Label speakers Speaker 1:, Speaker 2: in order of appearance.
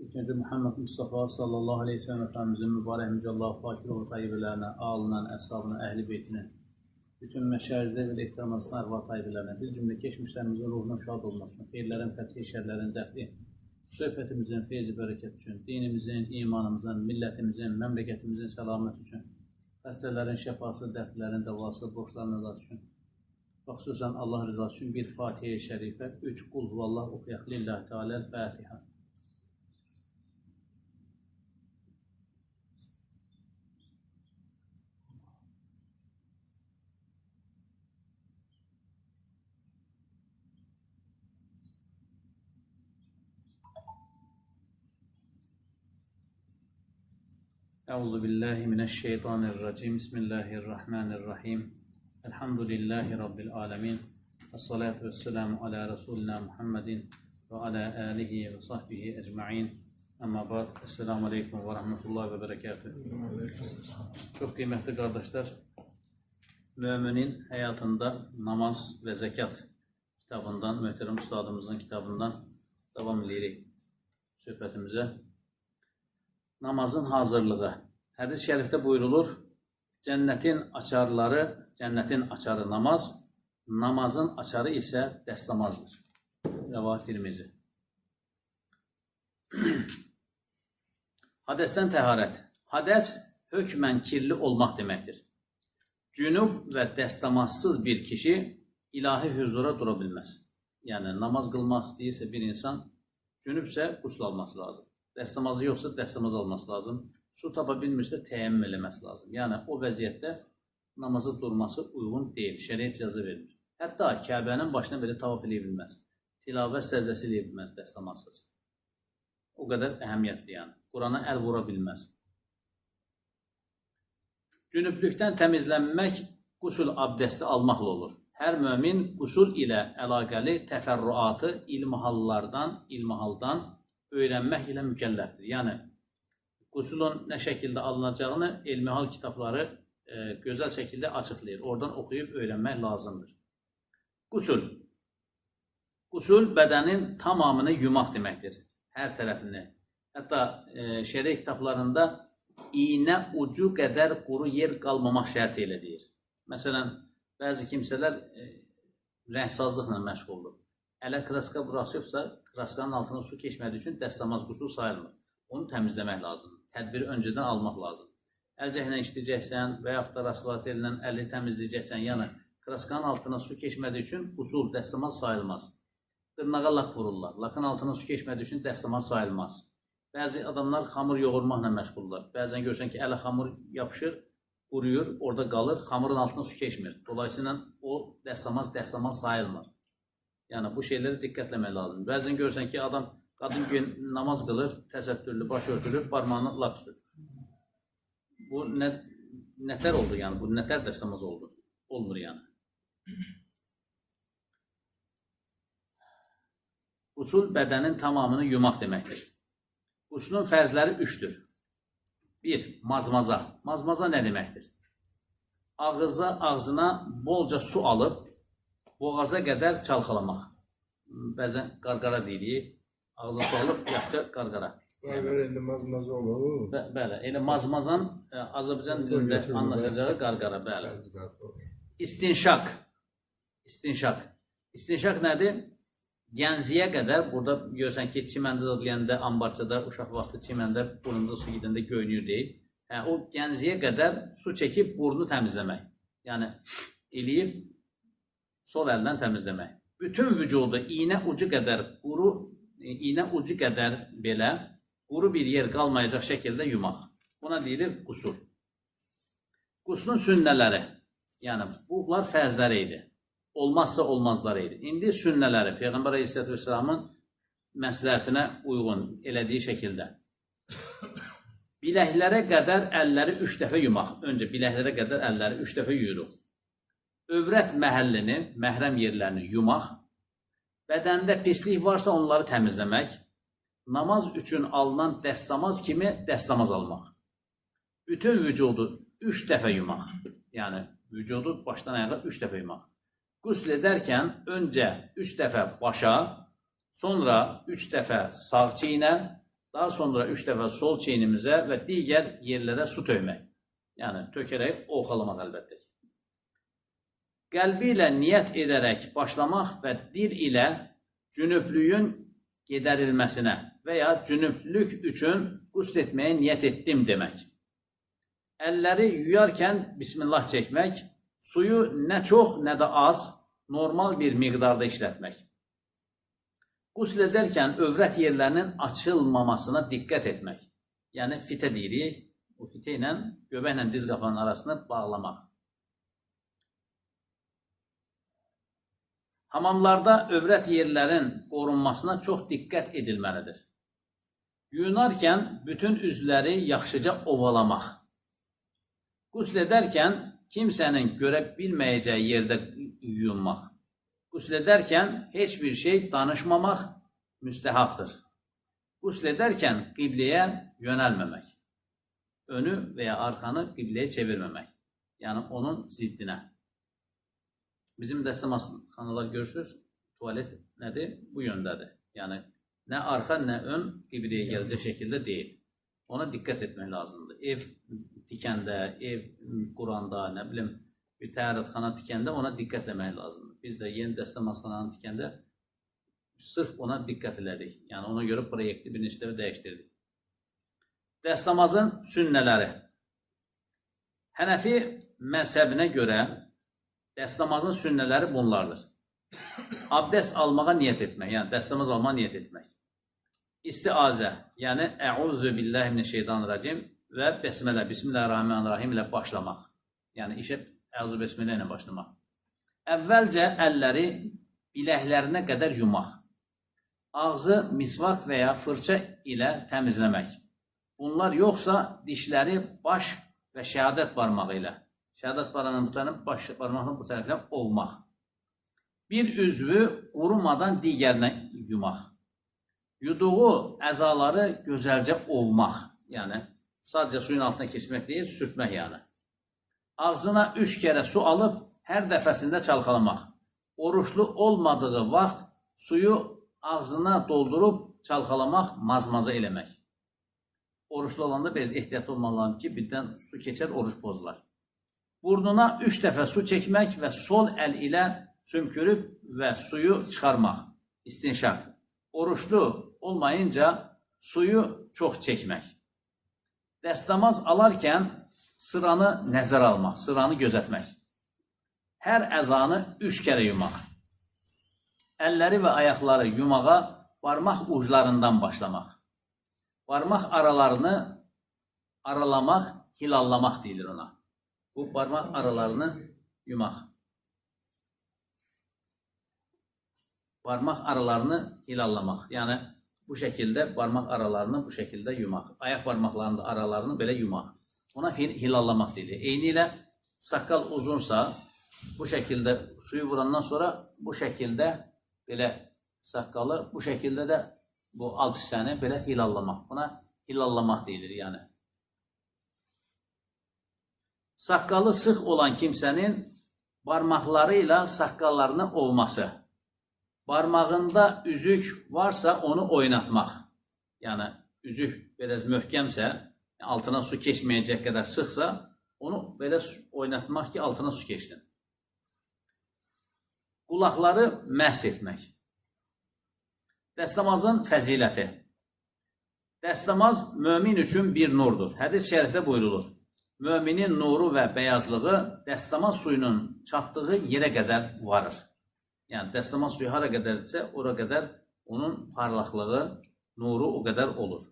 Speaker 1: İkinci Muhammed Mustafa sallallahu aleyhi ve sellem Efendimizin mübarək mücəllah, fakir o tayyibələrine, alından, əshabına, əhl-i beytinin, bütün məşərizə və ehtiramlasına, ərva tayyibələrine, bir cümlə keçmişlərimizin ruhuna şad olmasın, xeyirlərin, fəthi, şərlərin dəfli, söhbətimizin, feyzi, bərəkət üçün, dinimizin, imanımızın, millətimizin, məmləkətimizin səlamət üçün, xəstələrin şəfası, dərdlərin davası, borçların rızası üçün, və xüsusən Allah rızası üçün bir Fatihə-i Şərifə, 3 qul huvallah oxuyaq, lillahi teala, Fatiha. Euzu billahi mineşşeytanirracim. Bismillahirrahmanirrahim. Elhamdülillahi rabbil alamin. Essalatu vesselamu ala Resulina Muhammedin ve ala alihi ve sahbihi ecmaîn. Amma ba'd. Esselamu aleyküm ve rahmetullahi ve berekatuhu. Çok kıymetli kardeşler, müminin hayatında namaz ve zekat kitabından, muhterem üstadımızın kitabından devam edirik söhbətimize. Namazın hazırlığı. Hədis-i şərifdə buyurulur, cənnətin açarı namaz, namazın açarı isə dəstəmazdır. Rəvayət Tirmizi. Hadəsdən təharət. Hadəs hökmən kirli olmaq deməkdir. Cünub və dəstəmazsız bir kişi ilahi huzura dura bilməz. Yəni, namaz qılmaq istəyirsə bir insan, cünubsə qusl alması lazım. Dəstəmazı yoxsa dəstəmaz alması lazım. Su tapa bilmirsə təyəmmüm eləməsi lazım. Yəni, o vəziyyətdə namazı durması uyğun deyil. Şəriət icazə vermir. Hətta Kəbənin başına belə tavaf eləyə bilməz. Tilavət səzəsi eləyə bilməz dəstəmazsız. O qədər əhəmiyyətli yəni. Qurana əl vura bilməz. Cünüblükdən təmizlənmək qusul abdəsti almaqla olur. Hər mömin qusul ilə əlaqəli təfərrüatı ilmihaldan öyrənmək ilə mükəlləfdir. Yəni, qusulun nə şəkildə alınacağını elmihal kitabları gözəl şəkildə açıqlayır. Oradan oxuyub öyrənmək lazımdır. Qusul. Qusul bədənin tamamını yumaq deməkdir. Hər tərəfini. Hətta şəriə kitablarında iynə ucu qədər quru yer qalmamaq şərti ilə deyir. Məsələn, bəzi kimsələr rəngsazlıqla məşğuldur. Ələ kraska burasıbsa, kraskanın altına su keçmədiyi üçün dəstəmaz qusul sayılmır. Onu təmizləmək lazımdır. Tədbiri öncədən almaq lazım. Əlcəklə işləyəcəksən və yaxud da rastlatı ilə əli təmizləyəcəksən, yəni kraskanın altına su keçmədiyi üçün qusul, dəstəmaz sayılmaz. Dırnağa lak vururlar. Lakın altına su keçmədiyi üçün dəstəmaz sayılmaz. Bəzi adamlar xamur yoğurmaqla məşğullar. Bəzən görsən ki, ələ xamur yapışır, quruyur, orada qalır, xamurun altına su keçmir. Dolayısıyla o dəstəmaz sayılmır. Yəni, bu şeyləri diqqətləmək lazım. Bəzən görsən ki, adam qadın gün namaz qılır, təsəttürlü, baş örtülür, parmağını lak tutur. Bu nətər oldu yəni? Bu nətər dəstəmaz oldu? Olmur yəni. Qusul bədənin tamamını yumaq deməkdir. Qusulun fərzləri 3-dür. 1. Mazmaza. Mazmaza nə deməkdir? Ağzına bolca su alıb, boğaza qədər çalxalamaq. Bəzən qarqara deyirik. Ağza su alıb, yaxca qarqara.
Speaker 2: Qarqara indi mazmaza olur.
Speaker 1: Bəli, elə mazmazan Azərbaycan dilində anlaşacağı qarqara, bəli. İstinşaq. İstinşaq nədir? Gənziyə qədər, burada görsən ki, çiməndə zadlayəndə, ambarçada, uşaq vaxtı çiməndə, burnumuza su gidəndə göynüyür deyil. O gənziyə qədər su çəkib burnu təmizləmək. Yəni, eləyib, sol əldən təmizləmək. Bütün vücudu iynə ucu qədər belə quru bir yer qalmayacaq şəkildə yumaq. Buna deyilir qusul. Qusulun sünnələri, yəni bunlar fərzləri idi. Olmazsa olmazları idi. İndi sünnələri Peyğəmbər Aleyhisselatü Vesselamın məsləhətinə uyğun elədiyi şəkildə. Biləklərə qədər əlləri 3 dəfə yumaq. Öncə biləklərə qədər əlləri 3 dəfə yuyuruq. Övrət məhəllini, məhrəm yerlərini yumaq, bədəndə pislik varsa onları təmizləmək, namaz üçün alınan dəstəmaz kimi dəstəmaz almaq. Bütün vücudu 3 dəfə yumaq, yəni vücudu başdan ayağa 3 dəfə yumaq. Qusl edərkən öncə 3 dəfə başa, sonra 3 dəfə sağ çiynə, Daha sonra 3 dəfə sol çeynimizə və digər yerlərə su tökmək. Yəni, tökərək oxalamaq əlbəttə. Qəlbi ilə niyyət edərək başlamaq və dil ilə cünüblüyün gedərilməsinə və ya cünüblük üçün qusl etməyə niyyət etdim demək. Əlləri yuyarkən bismillah çəkmək, suyu nə çox, nə də az, normal bir miqdarda işlətmək. Qusl edərkən övrət yerlərinin açılmamasına diqqət etmək. Yəni, fitə deyirik, bu fitə ilə göbəklə diz qapağının arasını bağlamaq. Hamamlarda övrət yerlərin qorunmasına çox diqqət edilməlidir. Yuyunarkən bütün üzvləri yaxşıca ovalamaq. Qusl edərkən kimsənin görə bilməyəcəyi yerdə yuyunmaq. Qusl edərkən heç bir şey danışmamaq müstəhapdır. Qusl edərkən qibləyə yönəlməmək. Önü və ya arxanı qibləyə çevirməmək. Yəni, onun ziddinə. Bizim dəstəmazxanalar görürsünüz, tualet nədir? Bu yöndədir. Yəni, nə arxa, nə ön qibləyə gələcək şəkildə deyil. Ona diqqət etmək lazımdır. Ev tikəndə, ev quranda, nə bilim, bir təyyarətxana tikəndə ona diqqət etmək lazımdır. Biz də yeni dəstəmazxananı tikəndə sırf ona diqqət elədik. Yəni, ona görə proyekti bir neçə dəfə dəyişdirdik. Dəstəmazın sünnələri. Hənəfi məzhəbinə görə dəstəmazın sünnələri bunlardır. Abdəst almağa niyyət etmək, yəni dəstəmaz almağa niyyət etmək. İstiazə, yəni Əuzu billahi mineşşeytanirracim və bəsmələ, bismillahirrahmanirrahim ilə başlamaq. Yəni işə Əuzu bəsmələ ilə başlamaq. Əvvəlcə əlləri biləklərinə qədər yumaq. Ağzı misvak və ya fırça ilə təmizləmək. Bunlar yoxsa dişləri baş və şəhadət barmağı ilə, şəhadət barmağının bu tərəfini, baş barmağının bu tərəfinə ovmaq. Bir üzvü qurumadan digərinə yumaq. Yuduğu əzaları gözəlcə ovmaq, yəni sadəcə suyun altına keçmək deyil, sürtmək yəni. Ağzına 3 kərə su alıb hər dəfəsində çalxalamaq. Oruçlu olmadığı vaxt suyu ağzına doldurub çalxalamaq, mazmaza eləmək. Oruçlu olanda biraz ehtiyatlı olmalıdır ki, birdən su keçər, oruç pozular. Burnuna 3 dəfə su çəkmək və sol əl ilə sümkürüb və suyu çıxarmaq. İstinşaq. Oruçlu olmayınca suyu çox çəkmək. Dəstəmaz alarkən sıranı nəzər almaq, sıranı gözətmək. Hər əzanı 3 kərə yumaq. Əlləri və ayaqları yumağa barmaq uclarından başlamaq. Barmaq aralarını aralamaq, hilallamaq deyilir ona. Bu barmaq aralarını yumaq. Barmaq aralarını hilallamaq. Yəni, bu şəkildə barmaq aralarını bu şəkildə yumaq. Ayaq barmaqlarının da aralarını belə yumaq. Ona hilallamaq deyilir. Eyni ilə saqqal uzunsa, bu şəkildə suyu vurandan sonra bu şəkildə belə saqqalı, bu şəkildə də bu alt hissəni belə hilallamaq. Buna hilallamaq deyilir, yəni. Saqqalı sıx olan kimsənin barmaqları ilə saqqallarını ovması. Barmağında üzük varsa onu oynatmaq. Yəni, üzük biraz möhkəmsə, altına su keçməyəcək qədər sıxsa, onu belə oynatmaq ki, altına su keçsin. Qulaqları məhs etmək. Dəstəmazın fəziləti. Dəstəmaz mömin üçün bir nurdur. Hədis şərifdə buyurulur. Möminin nuru və bəyazlığı dəstəmaz suyunun çatdığı yerə qədər varır. Yəni, dəstəmaz suyu hara qədərdirsə, ora qədər onun parlaqlığı, nuru o qədər olur.